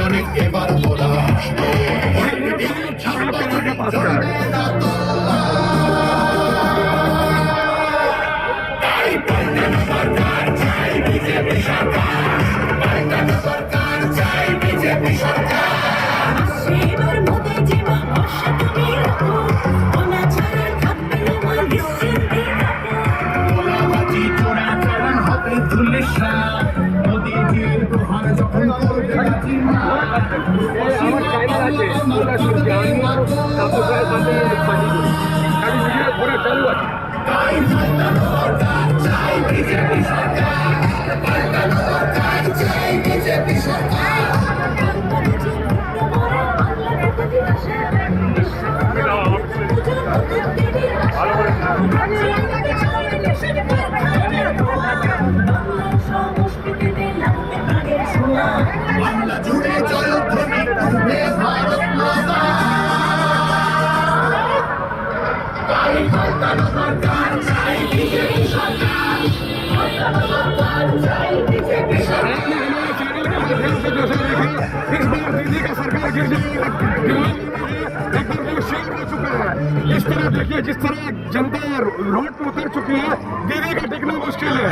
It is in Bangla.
অনেক এবার বলা বাংলা জুড়ে জয়ধ্বনি করবে ভারত মাতা। তাই পাল্টানো সরকার চাই বিজেপি সরকার, পাল্টানো সরকার চাই বিজেপি সরকার। इस बार दीदी का सरकार गिर जाएगी, एकदम वो शेर हो चुका है। इस तरह देखिए जिस तरह जनता रोड पे उतर चुकी है, दीदी का टिकना मुश्किल है।